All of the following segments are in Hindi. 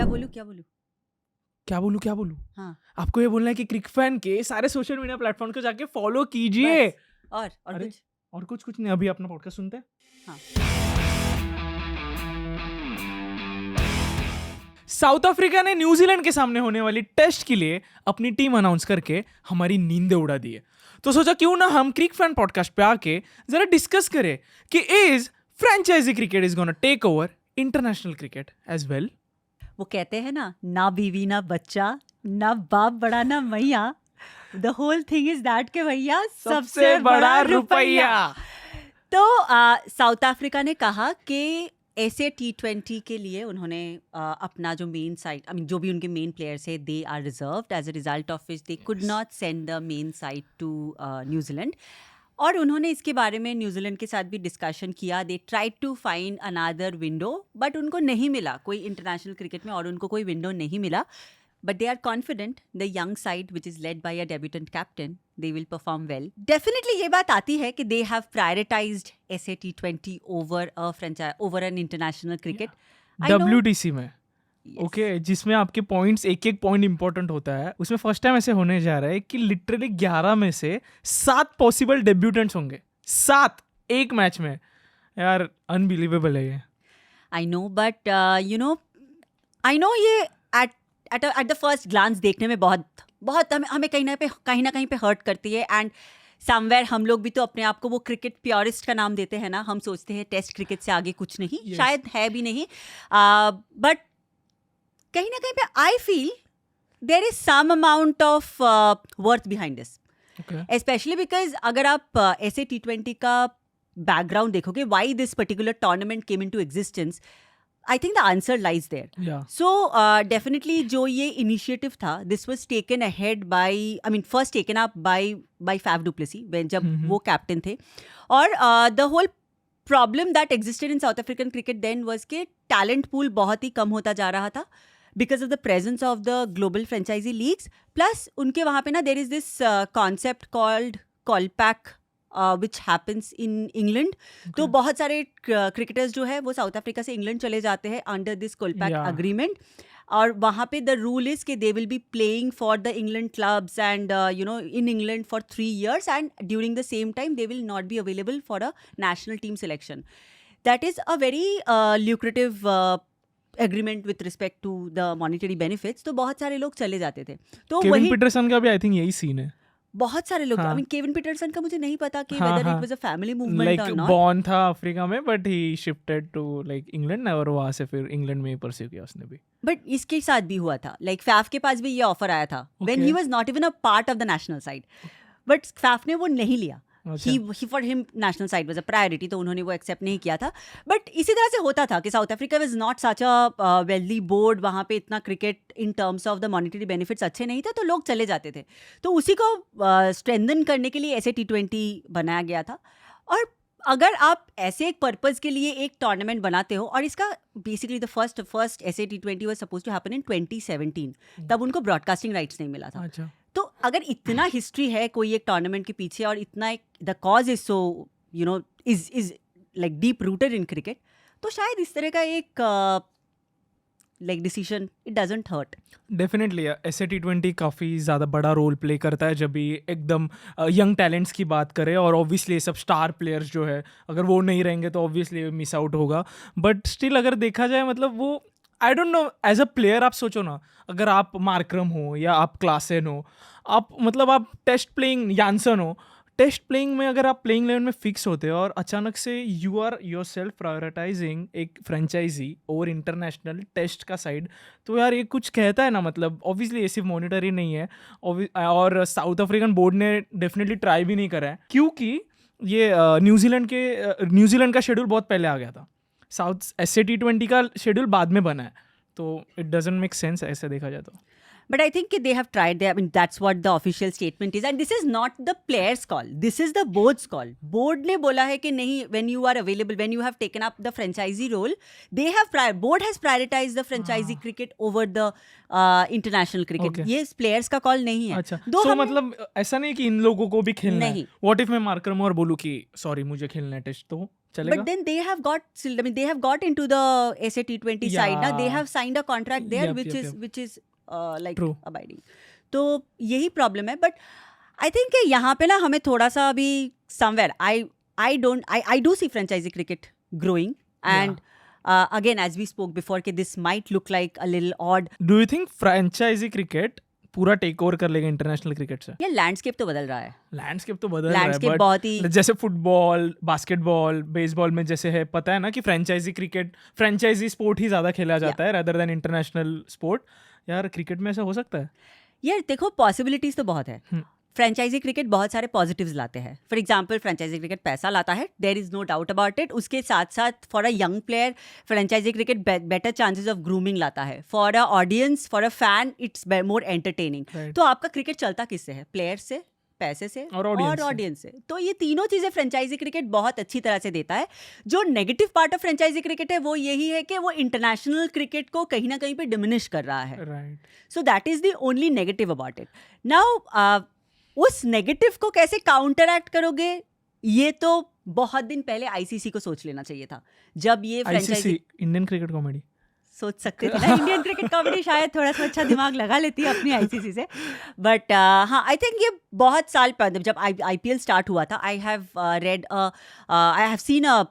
क्या बोलूं क्या बोलूं हाँ आपको ये बोलना है कि क्रिक फैन के सारे सोशल मीडिया प्लेटफॉर्म को जाके फॉलो कीजिए। बस। और अरे, कुछ और कुछ नहीं, अभी अपना पॉडकास्ट सुनते हैं। हाँ साउथ अफ्रीका ने न्यूजीलैंड के सामने होने वाली टेस्ट के लिए अपनी टीम अनाउंस करके हमारी नींदें उड़ा दी है। तो सोचा क्यों ना हम क्रिक फैन पॉडकास्ट पे आके जरा डिस्कस करें कि is franchise cricket is gonna take over international cricket as well. वो कहते हैं ना बीवी ना बच्चा ना बाप बड़ा ना मैया, the whole thing is that के भैया सबसे बड़ा रुपया। तो साउथ अफ्रीका ने कहा कि ऐसे T20 के लिए उन्होंने अपना जो मेन साइड जो भी उनके मेन प्लेयर्स है they are reserved, as a result of which they could not send the main side to New Zealand. और उन्होंने इसके बारे में न्यूजीलैंड के साथ भी डिस्कशन किया। They tried to find another window but उनको नहीं मिला कोई इंटरनेशनल क्रिकेट में, और उनको कोई विंडो नहीं मिला। But they are confident the young side, which is led by a debutant captain, they will perform well. Definitely ये बात आती है कि they have prioritized SA T20 over an international cricket. I know- WTC में Yes. ओके जिसमें आपके पॉइंट्स एक पॉइंट इंपॉर्टेंट होता है, उसमें फर्स्ट टाइम ऐसे होने जा रहा है कि लिटरली 11 में से 7 पॉसिबल डेब्यूटेंट्स होंगे। 7 एक मैच में। यार अनबिलीवेबल है ये। I know, but I know ये at the first glance देखने में बहुत हमें कहीं ना कहीं पे हर्ट करती है। एंड समवेयर हम लोग भी तो अपने आप को वो क्रिकेट प्योरिस्ट का नाम देते हैं ना। हम सोचते हैं टेस्ट क्रिकेट से आगे कुछ नहीं, Yes. शायद है भी नहीं। बट कहीं ना कहीं पे I feel there is some amount of worth behind this, okay specially because अगर आप ऐसे T20 का बैकग्राउंड देखोगे, why this particular tournament came into existence, I think the answer lies there. या So definitely जो ये इनिशिएटिव था, this was taken ahead by, first taken up by Faf du Plessis when जब वो कैप्टन थे। और the whole problem that existed in South African cricket then was कि talent pool बहुत ही कम होता जा रहा था because of the presence of the global franchisee leagues, plus उनके वहाँ पे ना there is this concept called Kolpak which happens in England। तो बहुत सारे क्रिकेटर्स जो है वो साउथ अफ्रीका से इंग्लैंड चले जाते हैं under this Kolpak Yeah. Agreement. और वहाँ पे द रूल इज कि they will be playing for the England clubs and in England for 3 years, and during the same time they will not be available for a national team selection. That is a very lucrative agreement with respect to the monetary benefits. तो बहुत सारे लोग चले जाते थे। तो केविन वही पीटरसन का भी आई थिंक यही सीन है। बहुत सारे लोग, हाँ. केविन पीटरसन का मुझे नहीं पता कि हाँ, वेदर हाँ. It was a family movement like और नॉट। बॉर्न था अफ्रीका में but he shifted to like England, और वहां से फिर इंग्लैंड में ही परस्यू किया उसने भी। बट इसके साथ भी हुआ था, लाइक फैफ के पास भी ये ऑफर आया था when he was not even a part of the national side, but Faf ने वो नहीं लिया। अच्छा। He for him national side was a priority, तो उन्होंने वो एक्सेप्ट नहीं किया था। बट इसी तरह से होता था कि South Africa was not such a wealthy board, वहाँ पे इतना cricket in terms of the monetary benefits अच्छे नहीं थे, तो लोग चले जाते थे। तो उसी को स्ट्रेंथन करने के लिए ऐसे T20 बनाया गया था। और अगर आप ऐसे एक पर्पस के लिए एक टूर्नामेंट बनाते हो, और इसका basically the first SA T20 was suppose to happen in 2017, तब उनको ब्रॉडकास्टिंग राइट्स नहीं मिला था। अच्छा तो अगर इतना हिस्ट्री है कोई एक टूर्नामेंट के पीछे, और इतना एक the cause is so is like deep rooted in cricket, तो शायद इस तरह का एक like decision it doesn't hurt. Definitely SA T20 काफ़ी ज़्यादा बड़ा रोल प्ले करता है जब भी एकदम यंग टैलेंट्स की बात करें, और ऑब्वियसली सब स्टार प्लेयर्स जो है अगर वो नहीं रहेंगे तो ऑब्वियसली मिस आउट होगा। बट स्टिल अगर देखा जाए मतलब वो I don't know, as a player आप सोचो ना, अगर आप मार्क्रम हो या आप क्लासेन हो, आप मतलब आप टेस्ट प्लेइंग यानसन हो, टेस्ट प्लेइंग में अगर आप प्लेइंग लेवल में फिक्स होते हो और अचानक से you are yourself prioritising एक फ्रेंचाइजी और इंटरनेशनल टेस्ट का साइड, तो यार ये कुछ कहता है ना। मतलब ऑब्वियसली ये सिर्फ मॉनिटरी नहीं है, और साउथ अफ्रीकन बोर्ड ने डेफिनेटली ट्राई भी नहीं करा है, क्योंकि ये न्यूजीलैंड का शेड्यूल बहुत पहले आ गया था। साउथ ऐसे T20 का शेड्यूल बाद में बना है, तो इट डजंट मेक सेंस ऐसे देखा जाए तो। But I think they have tried. That's what the official statement is, and this is not the players' call. This is the board's call. Board ने बोला है कि नहीं, when you are available, when you have taken up the franchisee role, board has prioritized the franchisee cricket over the international cricket. Okay. ये players का call नहीं है। अच्छा, so मतलब ऐसा नहीं कि इन लोगों को भी खेलना नहीं। है। What if मैं मार्कर हूँ और बोलूँ कि सॉरी मुझे खेलना है टेस्ट, तो चलेगा? But then they have got, I mean, they have got into the SA T20 side. Now they Yeah. have signed a contract there, Yep, which yep, is yep. which is like True. abiding. तो यही प्रॉब्लम है. बट आई थिंक यहाँ पे ना हमें थोड़ा सा अभी somewhere I do see franchisee cricket growing, and again, as we spoke before, कि this might look like a little odd. Do you think franchise cricket पूरा टेक ओवर कर लेगा इंटरनेशनल क्रिकेट से? ये लैंडस्केप तो बदल रहा है. लैंडस्केप तो बदल रहा है, लैंडस्केप but बहुत ही जैसे फुटबॉल, बास्केटबॉल, बेसबॉल में जैसे है, पता है ना कि फ्रेंचाइजी स्पोर्ट ही ज्यादा खेला जाता है रादर देन इंटरनेशनल स्पोर्ट. यार क्रिकेट में ऐसा हो सकता है? यार देखो, पॉसिबिलिटीज तो बहुत है. फ्रेंचाइजी क्रिकेट बहुत सारे पॉजिटिव्स लाते हैं. फॉर एग्जाम्पल, फ्रेंचाइजी क्रिकेट पैसा लाता है, there is no doubt about it. उसके साथ साथ for a young player franchise cricket better chances of grooming लाता है. For a audience, for a fan, it's more entertaining. Right. तो आपका क्रिकेट चलता किससे है? प्लेयर से, पैसे से और audience से. ऑडियंस से. तो ये तीनों चीजें फ्रेंचाइजी क्रिकेट बहुत अच्छी तरह से देता है. जो negative part of franchise cricket है वो यही है कि वो इंटरनेशनल क्रिकेट को कहीं ना कहीं पे डिमिनिश कर रहा है. Right. So that is the only negative about it. Now उस नेगेटिव को कैसे काउंटरएक्ट करोगे, ये तो बहुत दिन पहले आईसीसी को सोच लेना चाहिए था. जब ये franchise ICC, Indian cricket comedy सोच सकते थे ना. इंडियन क्रिकेट कॉमेडी शायद थोड़ा सा अच्छा दिमाग लगा लेती है अपनी आईसीसी से. बट हाँ, आई थिंक ये बहुत साल पहले जब आईपीएल स्टार्ट हुआ था, I have seen a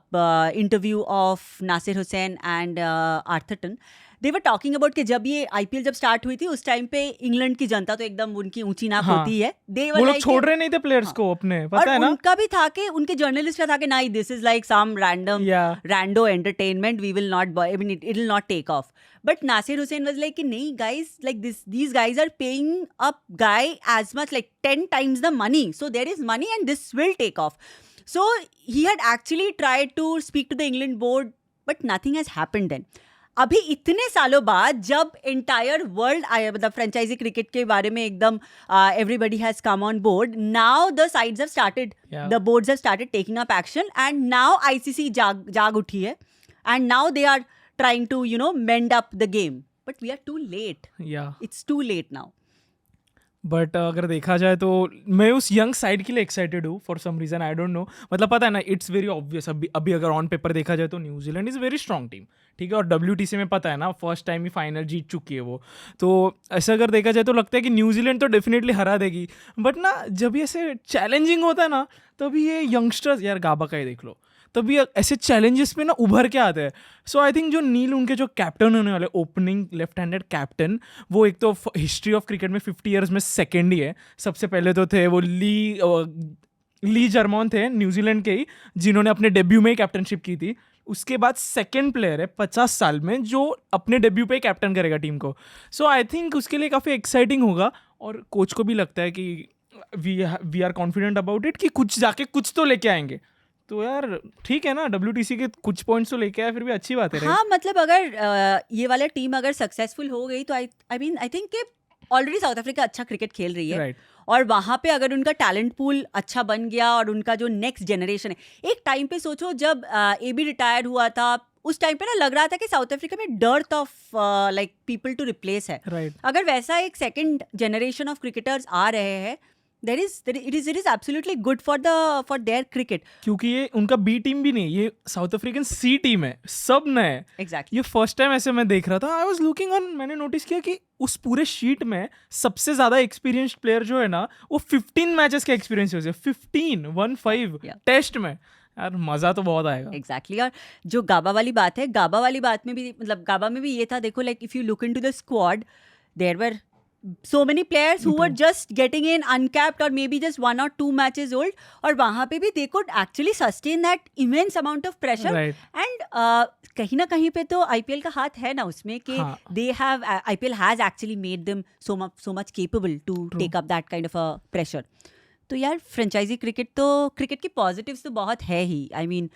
interview of Nasser Hussain and Atherton. They were talking about कि जब ये आईपीएल जब स्टार्ट हुई थी उस टाइम पे इंग्लैंड की जनता तो एकदम उनकी ऊंची नाक हाँ. होती है. दे वो लोग छोड़ रहे नहीं थे प्लेयर्स को अपने, पता है ना. उनका भी था कि उनके जर्नलिस्ट का था कि नहीं, this is like some random rando entertainment, we will not, I mean it will not take off. But Nasser Hussain was like कि नहीं guys, like these guys are paying a guy as much, like 10 times the money, so there is money and this will take off. So he had actually tried to speak to the England board, but nothing has happened then. अभी इतने सालों बाद जब एंटायर वर्ल्ड आया, मतलब फ्रेंचाइजी क्रिकेट के बारे में एकदम everybody has come on board, now the sides have started, the boards have started taking up action, and now ICC जाग उठी है, and now they are trying to mend up the game. But we are too late. It's too late now. But अगर देखा जाए तो मैं उस यंग साइड के लिए एक्साइटेड हूँ for some reason, I don't know. मतलब पता है ना, इट्स वेरी ऑब्वियस. अभी अगर ऑन पेपर देखा जाए तो New Zealand is very strong team, ठीक है. और WTC में पता है ना, फर्स्ट टाइम ही फाइनल जीत चुकी है वो. तो ऐसा अगर देखा जाए तो लगता है कि न्यूजीलैंड तो डेफिनेटली हरा देगी. बट ना, जब ये ऐसे चैलेंजिंग होता है ना, तभी ये यंगस्टर्स, यार गाबा का ही देख लो, तभी ऐसे चैलेंजेस पे ना उभर के आते हैं. सो आई थिंक जो नील उनके जो कैप्टन होने वाले, ओपनिंग लेफ्ट हैंडेड कैप्टन, वो एक तो हिस्ट्री ऑफ क्रिकेट में 50 ईयर्स में सेकेंड ही है. सबसे पहले तो थे वो ली जर्मॉन थे न्यूजीलैंड के ही, जिन्होंने अपने डेब्यू में ही कैप्टनशिप की थी. उसके बाद सेकेंड प्लेयर है 50 साल में जो अपने डेब्यू पे ही कैप्टन करेगा टीम को. सो आई थिंक उसके लिए काफ़ी एक्साइटिंग होगा. और कोच को भी लगता है कि we are confident about it कि कुछ जाके कुछ तो लेके आएंगे. तो यार ठीक है ना, WTC के कुछ पॉइंट्स तो लेके आए, फिर भी अच्छी बात है. हाँ, मतलब अगर ये वाला टीम अगर सक्सेसफुल हो गई तो आई थिंक कि ऑलरेडी साउथ अफ्रीका अच्छा क्रिकेट खेल रही है. राइट. और वहाँ पे अगर उनका टैलेंट पूल अच्छा बन गया और उनका जो नेक्स्ट जनरेशन है, एक टाइम पे सोचो जब AB रिटायर हुआ था, उस टाइम पे ना लग रहा था कि साउथ अफ्रीका में dearth of like people to replace है. राइट. अगर वैसा एक सेकंड जनरेशन ऑफ क्रिकेटर्स आ रहे हैं, it is absolutely good for their cricket. क्योंकि ये उनका बी टीम भी नहीं, ये साउथ अफ्रीकन सी टीम है, सब नए. Exactly. ये फर्स्ट टाइम ऐसे मैं देख रहा था, आई वाज लुकिंग ऑन, मैंने नोटिस किया कि उस पूरे शीट में सबसे ज्यादा एक्सपीरियंस्ड प्लेयर जो है ना, वो 15 मैचेस के एक्सपीरियंस है, 15 टेस्ट में. यार मजा तो बहुत आएगा. Exactly. और जो गाबा वाली बात है, गाबा वाली बात में भी, मतलब गाबा में भी ये था, देखो like if you look into the squad, there were so many players who were just getting in uncapped or maybe just 1 or 2 matches old, और वहाँ पे भी they could actually sustain that immense amount of pressure. Right. And कहीं ना कहीं पे तो IPL का हाथ है ना उसमें कि IPL has actually made them so much capable to take up that kind of a pressure. तो यार फ्रेंचाइजी क्रिकेट की पॉजिटिव्स तो बहुत है ही. I mean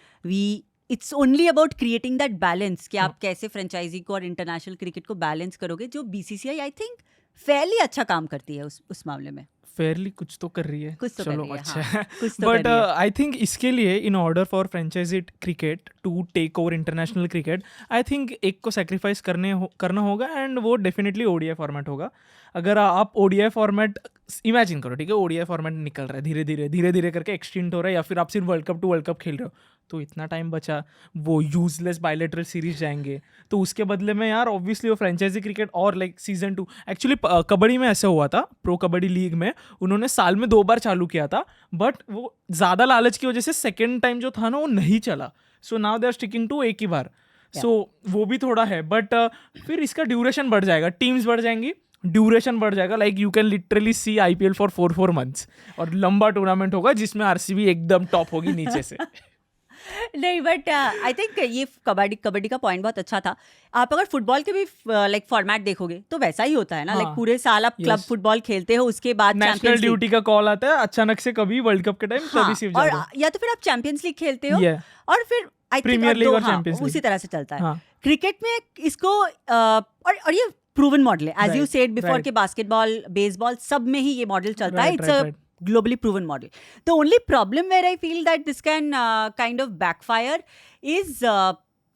it's only about creating that balance कि आप कैसे फ्रेंचाइजी को और इंटरनेशनल क्रिकेट को बैलेंस करोगे, जो BCCI आई थिंक फेयरली अच्छा काम करती है उस मामले में. फेयरली कुछ तो कर रही है, कुछ तो चलो कर रही है, अच्छा हाँ, है. कुछ तो बट कर रही है. आई थिंक इसके लिए in order for franchise cricket to take over international cricket, I think एक को सेक्रीफाइस करना होगा, एंड वो डेफिनेटली ODI फॉर्मेट होगा. अगर आप ODI फॉर्मेट इमेजिन करो, ठीक है, ODI फॉर्मेट निकल रहा है धीरे धीरे करके एक्सटेंड हो रहा है, या फिर आप सिर्फ World Cup to World Cup खेल रहे हो, तो इतना टाइम बचा, वो यूजलेस बायलैटरल सीरीज जाएंगे, तो उसके बदले में यार ऑब्वियसली वो फ्रेंचाइजी क्रिकेट और लाइक सीजन 2 एक्चुअली कबड्डी में ऐसा हुआ था, प्रो कबड्डी लीग में उन्होंने साल में 2 बार चालू किया था, बट वो ज़्यादा लालच की वजह से सेकेंड टाइम जो था ना वो नहीं चला, so now they are sticking to एक ही बार, सो वो भी थोड़ा है, बट फिर इसका ड्यूरेशन बढ़ जाएगा, टीम्स बढ़ जाएंगी, ड्यूरेशन बढ़ जाएगा, like you can literally see IPL for 4 months, और लंबा टूर्नामेंट होगा जिसमें RCB एकदम टॉप होगी नीचे से। नहीं, बट आई थिंक ये कबड्डी का पॉइंट बहुत अच्छा था। आप अगर फुटबॉल के भी लाइक फॉर्मेट देखोगे तो वैसा ही होता है ना, लाइक पूरे साल आप क्लब फुटबॉल खेलते हो, उसके बाद नेशनल ड्यूटी का कॉल आता है अचानक से, कभी वर्ल्ड कप के टाइम, तभी सिर्फ और या तो फिर आप चैंपियंस लीग खेलते हो, और फिर प्रीमियर लीग और चैंपियंस लीग उसी तरह से चलता है। क्रिकेट में इसको और ये प्रूवन मॉडल है, एज यू सेड बिफोर, के बास्केटबॉल, बेसबॉल सब में ही ये मॉडल चलता है, it's a globally proven model. The only problem where I feel that this can kind of backfire is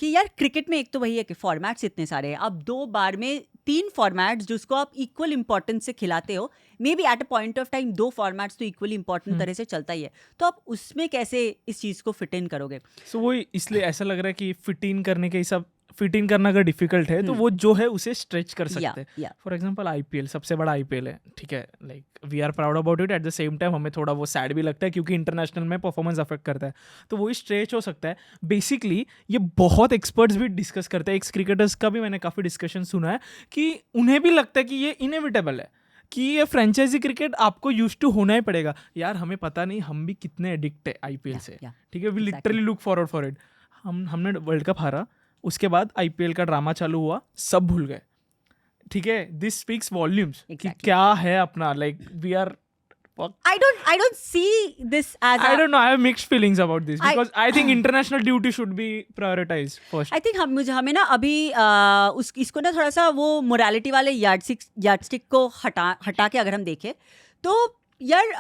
कि यार क्रिकेट में एक तो वही है कि फॉर्मेट्स इतने सारे हैं, अब 2 बार में 3 फॉर्मेट्स जिसको आप इक्वल इंपॉर्टेंस से खिलाते हो, may be at a point of time 2 formats तो इक्वली इंपॉर्टेंट तरह से चलता ही है, तो आप उसमें कैसे इस चीज़ को फिट इन करोगे? सो वो इसलिए ऐसा लग रहा है कि फिट इन करने के हिसाब, फिट इन करना अगर डिफिकल्ट है तो वो जो है उसे स्ट्रेच कर सकते हैं। फॉर एग्जांपल IPL सबसे बड़ा IPL है, ठीक है, like we are proud about it, at the same time हमें थोड़ा वो सैड भी लगता है क्योंकि इंटरनेशनल में परफॉर्मेंस अफेक्ट करता है, तो वही स्ट्रेच हो सकता है। बेसिकली ये बहुत एक्सपर्ट्स भी डिस्कस करते हैं, एक्स क्रिकेटर्स का भी मैंने काफ़ी डिस्कशन सुना है कि उन्हें भी लगता है कि ये इनएविटेबल है, कि ये फ्रेंचाइजी क्रिकेट आपको यूज टू होना ही पड़ेगा। यार हमें पता नहीं हम भी कितने एडिक्ट है IPL से, ठीक है, we literally look forward for it. हमने वर्ल्ड कप हारा, उसके बाद IPL का ड्रामा चालू हुआ, सब भूल गए, ठीक है, दिस स्पीक्स वॉल्यूम्स कि क्या है अपना, like we are I don't see this as I don't know, I have mixed feelings about this because I think international duty should be prioritized first. I think हमें ना अभी इसको ना थोड़ा सा वो मोरालिटी वाले यार्डस्टिक को हटा के अगर हम देखें तो यार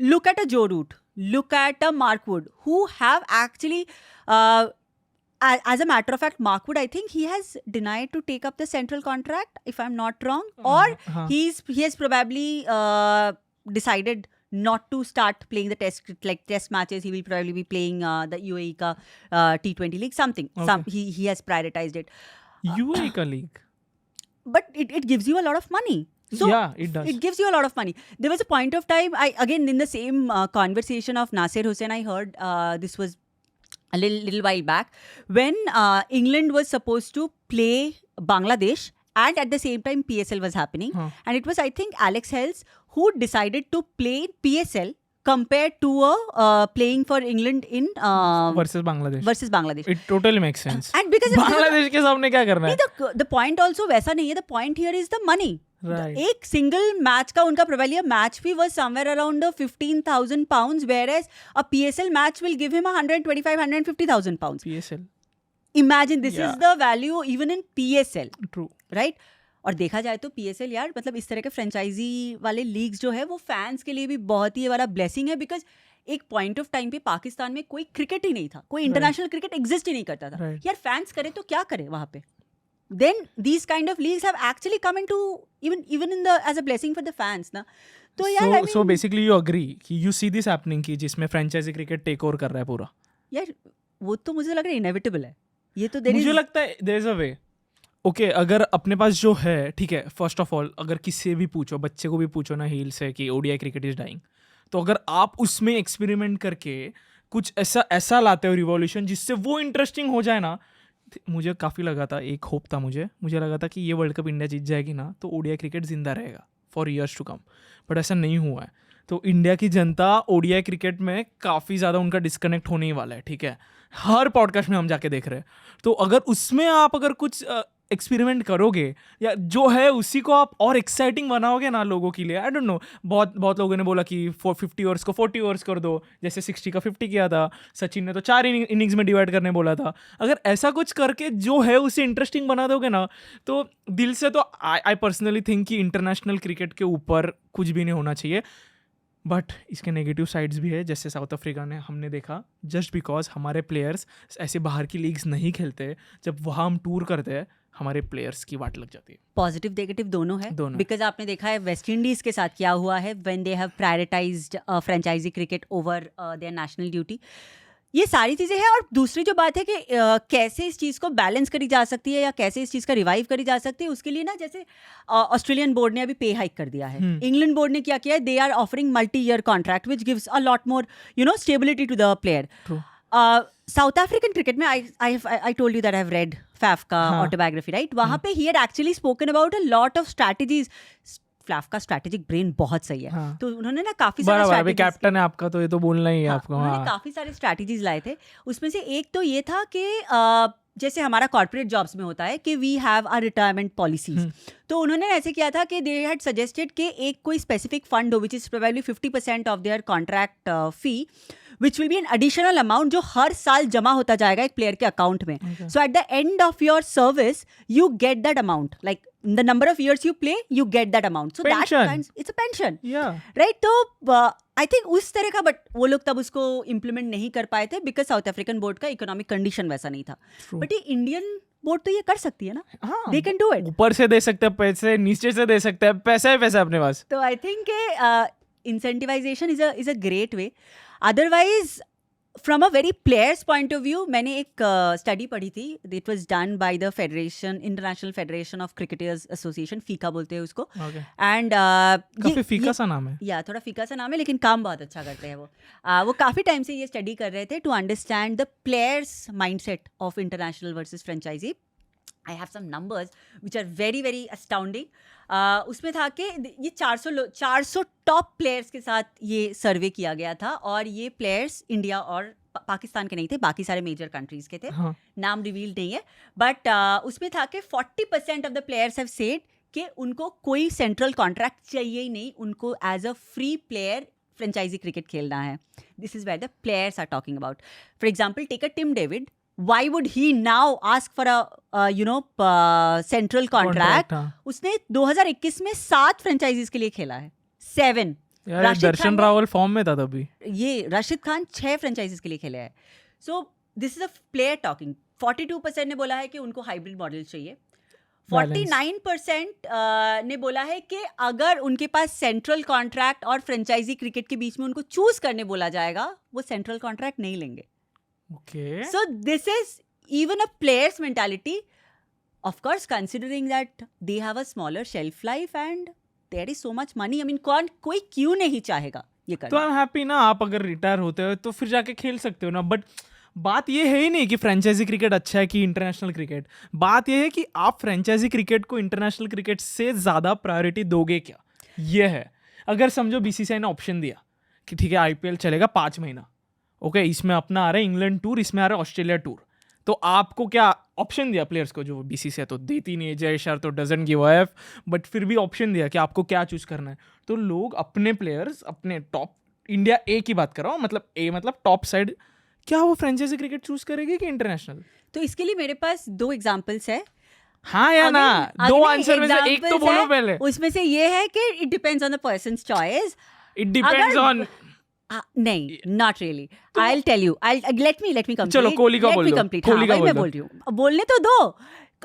look at a Joe Root, look at a Mark Wood who have actually as a matter of fact, Mark Wood, I think he has denied to take up the central contract, if I'm not wrong, or he has probably decided not to start playing the test matches. He will probably be playing the UAE ka T20 league, something. He has prioritized it. UAE ka league, but it gives you a lot of money. So yeah, it does. It gives you a lot of money. There was a point of time, again in the same conversation of Nasir Hussain, I heard this was a little while back when England was supposed to play Bangladesh, and at the same time PSL was happening, and it was, I think, Alex Hales who decided to play PSL compared to playing for England in versus Bangladesh. It totally makes sense. And because Bangladesh के सामने क्या करना है? The point also वैसा नहीं है. The point here is the money. Right. एक सिंगल मैच का उनका probably match fee was somewhere around 15,000 pounds, whereas a PSL match will give him 125-150,000 pounds. PSL. Imagine this is the value even in PSL. True. Right? और देखा जाए तो PSL यार मतलब इस तरह के फ्रेंचाइजी वाले लीग्स जो है वो फैंस के लिए भी बहुत ही बड़ा ब्लेसिंग है, बिकॉज एक पॉइंट ऑफ टाइम पे पाकिस्तान में कोई क्रिकेट ही नहीं था, कोई इंटरनेशनल क्रिकेट एग्जिस्ट ही नहीं करता था. यार फैंस करे तो क्या करे वहाँ पे. Then these kind of leagues have actually come into even in the as a blessing for the fans ना. तो यार I mean, so basically you agree कि you see this happening कि जिसमें फ्रेंचाइजी क्रिकेट टेक ओवर कर रहा है पूरा. यार वो तो मुझे लग रहा है इनएविटेबल है ये तो. मुझे लगता है there is a way. Okay अगर अपने पास जो है, ठीक है, फर्स्ट ऑफ ऑल अगर किसी भी पूछो, बच्चे को भी पूछो ना हील से कि ODI क्रिकेट इज डाइंग, तो अगर आप उसमें एक्सपेरिमेंट करके कुछ ऐसा लाते हो रिवॉल्यूशन जिससे वो इंटरेस्टिंग हो जाए ना, मुझे काफ़ी लगा था, एक होप था मुझे लगा था कि ये वर्ल्ड कप इंडिया जीत जाएगी ना तो ODI क्रिकेट जिंदा रहेगा for years to come, but ऐसा नहीं हुआ है. तो इंडिया की जनता ODI क्रिकेट में काफ़ी ज़्यादा उनका डिस्कनेक्ट होने ही वाला है, ठीक है, हर पॉडकास्ट में हम जाके देख रहे हैं. तो अगर उसमें आप अगर कुछ एक्सपेरिमेंट करोगे या जो है उसी को आप और एक्साइटिंग बनाओगे ना लोगों के लिए, आई डोंट नो, बहुत लोगों ने बोला कि 50 ओवर्स को 40 ओवर्स कर दो, जैसे 60 का 50 किया था, सचिन ने तो 4 इनिंग्स में डिवाइड करने बोला था. अगर ऐसा कुछ करके जो है उसे इंटरेस्टिंग बना दोगे ना, तो दिल से तो आई पर्सनली थिंक कि इंटरनेशनल क्रिकेट के ऊपर कुछ भी नहीं होना चाहिए. बट इसके नेगेटिव साइड्स भी है, जैसे साउथ अफ्रीका ने हमने देखा, जस्ट बिकॉज हमारे प्लेयर्स ऐसे बाहर की लीग्स नहीं खेलते, जब वहाँ हम टूर करते हैं हमारे प्लेयर्स की वाट लग जाती है. पॉजिटिव नेगेटिव दोनों है, बिकॉज आपने देखा है वेस्ट इंडीज के साथ क्या हुआ है when they have prioritised franchise cricket over their national duty. ये सारी चीज़ें हैं। और दूसरी जो बात है कि कैसे इस चीज़ को बैलेंस करी जा सकती है या कैसे इस चीज़ का रिवाइव करी जा सकती है, उसके लिए ना जैसे ऑस्ट्रेलियन बोर्ड ने अभी पे हाइक कर दिया है, इंग्लैंड बोर्ड ने क्या किया है, they are offering multi year contract which gives a lot more stability to the player. South African cricket में I told you that I have read Faf का ऑटोबायोग्राफी, राइट? वहाँ पे he had actually spoken about a lot of strategies. फ्लैफ का स्ट्रैटेजिक ब्रेन बहुत सही है. तो उन्होंने ना काफी सारे बराबर, कैप्टन है आपका तो ये तो बोलना ही है आपको. उन्होंने काफी सारे स्ट्रैटेजीज लाए थे. उसमें से एक तो ये था कि जैसे हमारा कॉर्पोरेट जॉब्स में होता है कि we have a retirement policies. तो उन्होंने ऐसे किया था कि दे हैड सजेस्टेड कि एक कोई स्पेसिफिक फंड हो which is probably 50% of their contract fee, which will be an additional amount जो हर साल जमा होता जाएगा एक प्लेयर के अकाउंट में. So at the end of your service you get that amount, like the number of years you play you get that amount. So pension. It's a pension, yeah, right? तो I think उस तरह का, बट वो लोग तब उसको इम्प्लीमेंट नहीं कर पाए थे बिकॉज साउथ अफ्रीकन बोर्ड का इकोनॉमिक कंडीशन वैसा नहीं था. बट ये इंडियन बोर्ड तो ये कर सकती है ना. They can do it. ऊपर से दे सकते हैं पैसे, नीचे से दे सकते हैं पैसा, ही पैसा अपने पास. तो I think incentivisation is a great way. Otherwise from a very players point of view, मैंने एक स्टडी पढ़ी थी. It was done by the federation, international federation of cricketers association, फीका बोलते हैं उसको. एंड काफी फीका सा नाम है. या थोड़ा फीका सा नाम है, लेकिन काम बहुत अच्छा करते हैं वो. वो काफी टाइम से ये स्टडी कर रहे थे to understand the players mindset of international versus franchise. I have some numbers which are very very astounding. उसमें था कि ये 400 टॉप प्लेयर्स के साथ ये सर्वे किया गया था, और ये प्लेयर्स इंडिया और पाकिस्तान के नहीं थे, बाकी सारे मेजर कंट्रीज के थे. नाम रिवील नहीं है, बट उसमें था कि 40% off the players have said कि उनको कोई सेंट्रल कॉन्ट्रैक्ट चाहिए ही नहीं, उनको as a free player franchise cricket खेलना है. This is where the players are talking about. For example, take a Tim David. Why would he now ask for a central contract? उसने 2021 में 7 फ्रेंचाइजीज के लिए खेला है. 7. दर्शन रावल फॉर्म में था तभी. ये राशिद खान 6 फ्रेंचाइजीज के लिए खेले हैं. So this is a player talking. 42% ने बोला है कि उनको हाइब्रिड मॉडल चाहिए. 49% ने बोला है कि अगर उनके पास सेंट्रल कॉन्ट्रैक्ट और फ्रेंचाइजी क्रिकेट के बीच में उनको चूज करने बोला जाएगा, वो सेंट्रल कॉन्ट्रैक्ट नहीं लेंगे. Okay. So this is even a player's mentality, of course, considering that they have a smaller shelf life and there is so much money. I mean, कोई क्यों नहीं चाहेगा ये करना. तो I'm happy ना, आप अगर रिटायर होते हो तो फिर जाके खेल सकते हो ना. बट बात ये है ही नहीं कि फ्रेंचाइजी क्रिकेट अच्छा है कि इंटरनेशनल क्रिकेट. बात ये है कि आप फ्रेंचाइजी क्रिकेट को इंटरनेशनल क्रिकेट से ज़्यादा प्रायोरिटी दोगे क्या, ये है. अगर समझो बीसीसीआई ने ऑप्शन दिया कि ठीक है IPL चलेगा 5 महीना, ओके, इसमें अपना आ रहा है इंग्लैंड टूर, इसमें आ रहा है ऑस्ट्रेलिया टूर, तो आपको क्या ऑप्शन दिया प्लेयर्स को, जो बीसीसीआई तो देती नहीं है, जय शाह तो doesn't give a F, but फिर भी ऑप्शन दिया कि आपको क्या चूज करना है. तो लोग अपने प्लेयर्स, अपने टॉप, इंडिया ए की बात कर रहा हूँ, मतलब ए मतलब टॉप साइड, क्या वो फ्रेंचाइजी क्रिकेट चूज करेगी कि इंटरनेशनल? तो इसके लिए मेरे पास 2 एग्जाम्पल्स है. हाँ या ना, 2 आंसर में से एक तो बोलो पहले. उसमें से ये है कि it depends on the person's choice. It depends on नहीं, not really. I'll tell you. Let me complete. चलो कोहली का बोल दो. कोहली का मैं बोल रही हूँ, बोलने तो दो.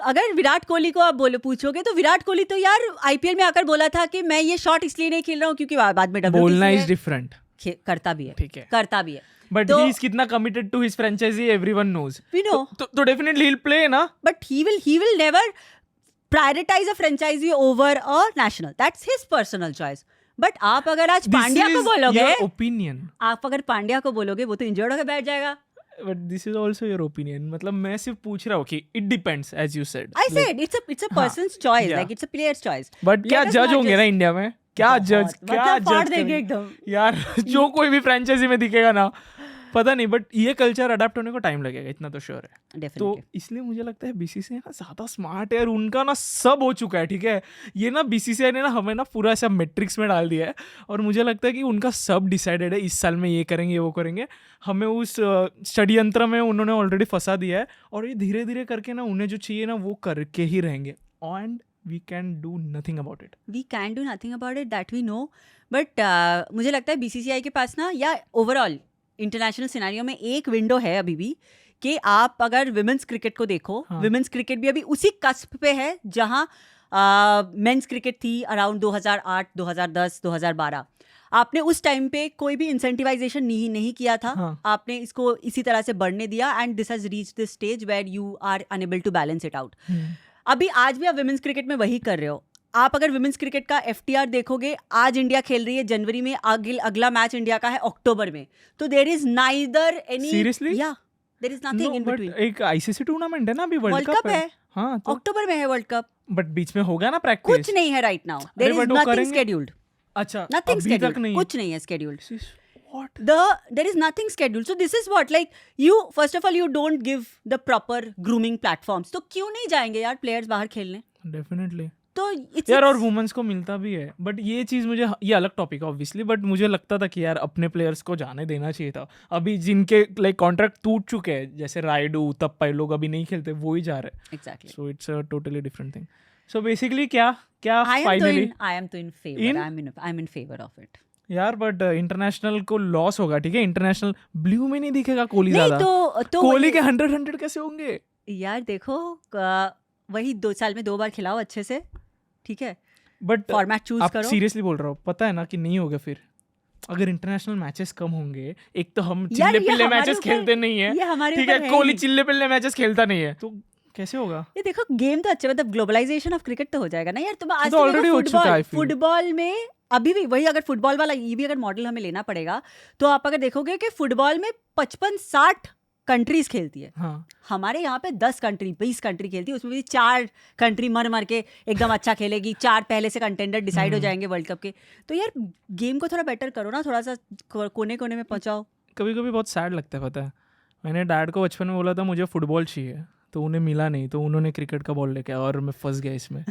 अगर विराट कोहली को आप पूछोगे तो विराट कोहली तो यार IPL में आकर बोला था कि मैं ये शॉट इसलिए नहीं खेल रहा हूँ क्योंकि बाद में WTC बोलना इज डिफरेंट. करता भी है, ठीक है, करता भी है. बट ही इज कितना committed to his franchise, everyone knows. We know. तो डेफिनेटली ही विल प्ले ना. But he will never prioritise a franchise over a national. That's his personal choice. But आप अगर आज पांड्या को बोलोगे, ओपिनियन, आप अगर पांड्या को बोलोगे वो तो इंजर्ड होकर बैठ जाएगा. But this is also your opinion. मतलब मैं सिर्फ पूछ रहा हूँ कि it depends, as you said. I said it's a person's choice, like it's a player's choice. But क्या जज होंगे ना इंडिया में? क्या जज देंगे एकदम यार. जो कोई भी फ्रेंचाइजी में दिखेगा ना, पता नहीं, बट ये कल्चर अडेप्ट होने को टाइम लगेगा, इतना तो श्योर है. तो इसलिए मुझे लगता है बीसीसीआई ना ज़्यादा स्मार्ट है, और उनका ना सब हो चुका है. ठीक है, ये ना बीसीसीआई ने ना हमें ना पूरा ऐसा मैट्रिक्स में डाल दिया है, और मुझे लगता है कि उनका सब डिसाइडेड है. इस साल में ये करेंगे, वो करेंगे. हमें उस स्टडी यंत्र में उन्होंने ऑलरेडी फंसा दिया है, और ये धीरे धीरे करके ना उन्हें जो चाहिए ना वो करके ही रहेंगे. And we can do nothing about it. We can do nothing about it, that we know. But मुझे लगता है BCCI के पास ना, या ओवरऑल इंटरनेशनल सिनेरियो में एक विंडो है अभी भी, कि आप अगर विमेंस क्रिकेट को देखो, विमेंस क्रिकेट भी अभी उसी कस्प पे है जहां मेंस क्रिकेट थी अराउंड 2008, 2010, 2012. आपने उस टाइम पे कोई भी इंसेंटिवाइजेशन नहीं किया था. हाँ. आपने इसको इसी तरह से बढ़ने दिया and this has reached this stage where you are unable to balance it out. अभी आज भी आप विमेंस क्रिकेट में वही कर रहे हो. आप अगर विमेंस क्रिकेट का FTR देखोगे, आज इंडिया खेल रही है जनवरी में, अगला मैच इंडिया का है अक्टूबर में. तो there is neither any. Seriously? या there is nothing in between. एक ICC टूर्नामेंट है ना अभी, वर्ल्ड कप है. हाँ, तो अक्टूबर में है वर्ल्ड कप. बट बीच में होगा ना प्रैक्टिस. कुछ नहीं है right now. There is but वो नथिंग करेंगे? स्केड्यूल्ड. अच्छा, नथिंग अभी तक स्केड्यूल्ड. नहीं. कुछ नहीं है scheduled. What? There is nothing scheduled. So this is what, like, you first of all you don't give the proper grooming platforms. तो क्यों नहीं जाएंगे यार प्लेयर्स बाहर खेलने? डेफिनेटली तो यार, और वुमेन्स को मिलता भी है. बट ये चीज़ मुझे, ये अलग टॉपिक है ऑब्वियसली, बट मुझे लगता था कि यार अपने प्लेयर्स को जाने देना चाहिए था. अभी जिनके लाइक कॉन्ट्रैक्ट टूट चुके हैं, जैसे राइडू, तप्पा, लोग अभी नहीं खेलते, वो ही जा रहे हैं. exactly. So it's a totally different thing. So basically क्या finally I am in favor. I'm in favor of it. यार, बट इंटरनेशनल को लॉस होगा. ठीक है, इंटरनेशनल ब्लू में नहीं दिखेगा कोहली नहीं ज्यादा. तो कोहली के 100 कैसे होंगे यार? देखो वही 2 साल में 2 बार खिलाओ अच्छे से, ठीक है, बट फॉर्मेट चूज आप करो. सीरियसली बोल रहा हो, पता है ना कि नहीं होगा. फिर अगर इंटरनेशनल मैचेस कम होंगे, एक तो हम यार, चिल्ले ये पिल्ले हमारे मैचेस ऊपर- खेलते नहीं है, ये हमारे ठीक ऊपर है, है कोहली ही. चिल्ले पिल्ले मैचेस खेलता नहीं है, तो कैसे होगा? ये देखो गेम तो अच्छा, मतलब ग्लोबलाइजेशन ऑफ क्रिकेट तो हो जाएगा ना यार. तुम आज तो already हो चुका है, I feel. फुटबॉल में अभी भी वही, अगर फुटबॉल वाला ये भी अगर मॉडल हमें लेना पड़ेगा, तो आप अगर देखोगे कि फुटबॉल में 55-60 कंट्रीज खेलती है. हाँ, हमारे यहाँ पे 10 कंट्री 20 कंट्री खेलती है. उसमें भी 4 कंट्री मर के एकदम अच्छा खेलेगी. 4 पहले से कंटेंडर डिसाइड हो जाएंगे वर्ल्ड कप के. तो यार गेम को थोड़ा बेटर करो ना, थोड़ा सा कोने कोने में पहुंचाओ. कभी कभी बहुत सैड लगता है. पता है, मैंने डैड को बचपन में बोला था मुझे फुटबॉल चाहिए, तो उन्हें मिला नहीं, तो उन्होंने क्रिकेट का बॉल लेके आया और मैं फंस गया इसमें.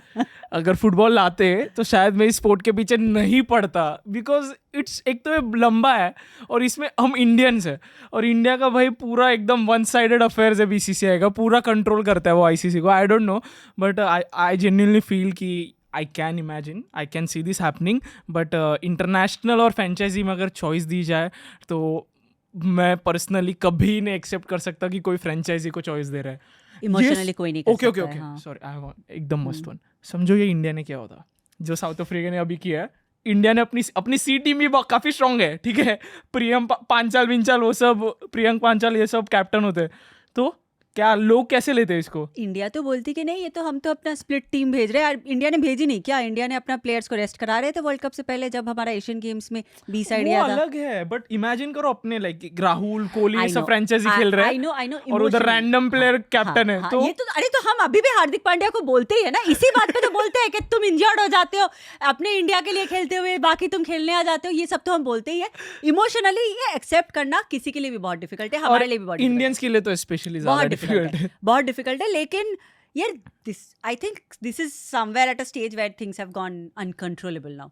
अगर फुटबॉल लाते तो शायद मैं इस स्पोर्ट के पीछे नहीं पड़ता, बिकॉज इट्स, एक तो ये लंबा है और इसमें हम इंडियंस है, और इंडिया का भाई पूरा एकदम वन साइडेड अफेयर्स है. BCCI का पूरा कंट्रोल करता है वो ICC को. I don't know, but I genuinely feel कि I can imagine, I can see this happening. But international और फ्रेंचाइजी में अगर चॉइस दी जाए, तो मैं पर्सनली कभी नहीं एक्सेप्ट कर सकता कि कोई फ्रेंचाइजी को चॉइस दे रहा है. इमोशनली कोई नहीं कर ओके सकता है. हाँ. सॉरी, आई वांट एकदम मस्त वन. समझो ये इंडिया ने क्या होता, जो साउथ अफ्रीका ने अभी किया है. इंडिया ने अपनी सी टीम भी काफी स्ट्रांग है, ठीक है, प्रियम पांचाल विंचाल, वो सब, प्रियंक पांचाल, ये सब कैप्टन होते हैं. तो क्या लोग कैसे लेते हैं इसको? इंडिया तो बोलती कि नहीं, ये तो हम तो अपना स्प्लिट टीम भेज रहे हैं. इंडिया ने भेजी नहीं क्या? इंडिया ने अपना प्लेयर्स को रेस्ट करा रहे थे वर्ल्ड कप से पहले, जब हमारा एशियन गेम्स में B साइड वो गया था. अलग है, बट इमेजिन करो अपने लाइक राहुल, कोहली, ये I सब know. फ्रेंचाइजी खेल रहे I know, हैं, और उधर रैंडम प्लेयर कैप्टन है. तो ये तो, अरे तो हम अभी भी हार्दिक पांड्या को बोलते ही है ना, इसी बात पे तो बोलते हैं कि तुम इंजर्ड हो जाते हो अपने इंडिया के लिए खेलते हुए, बाकी तुम खेलने आ जाते हो. ये सब तो हम बोलते ही है. इमोशनली ये एक्सेप्ट करना किसी के लिए भी बहुत डिफिकल्ट है, हमारे लिए भी बहुत इंडियंस के लिए तो स्पेशली ज्यादा बहुत डिफिकल्ट डिफिकल्ट है. है, बहुत डिफिकल्ट है. लेकिन यार this, I think this is somewhere at a stage where things have gone uncontrollable now.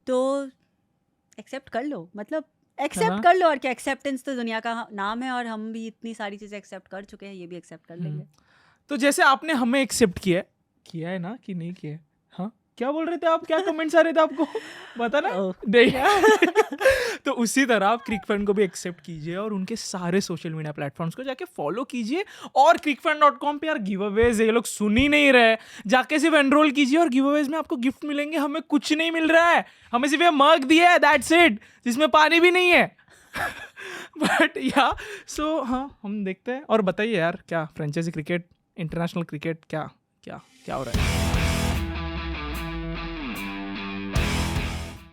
तो एक्सेप्ट कर लो, मतलब एक्सेप्ट कर लो. और क्या, एक्सेप्टेंस तो दुनिया का नाम है, और हम भी इतनी सारी चीजें एक्सेप्ट कर चुके हैं, ये भी एक्सेप्ट कर लेंगे. तो जैसे आपने हमें एक्सेप्ट किया है ना, कि नहीं किया है? हाँ, क्या बोल रहे थे आप? क्या कमेंट्स आ रहे थे आपको? बता ना. नहीं. तो उसी तरह आप क्रिकफन को भी एक्सेप्ट कीजिए और उनके सारे सोशल मीडिया प्लेटफॉर्म्स को जाके फॉलो कीजिए. और crickfan.com पे यार गिव अवेज ये लोग सुन ही नहीं रहे, जाके सिर्फ एनरोल कीजिए और गिव अवेज में आपको गिफ्ट मिलेंगे. हमें कुछ नहीं मिल रहा है, हमें सिर्फ ये मग दिया है, दैट्स इट, जिसमें पानी भी नहीं है. बट या सो हाँ, हम देखते हैं. और बताइए यार, क्या फ्रेंचाइजी क्रिकेट, इंटरनेशनल क्रिकेट, क्या क्या क्या हो रहा है?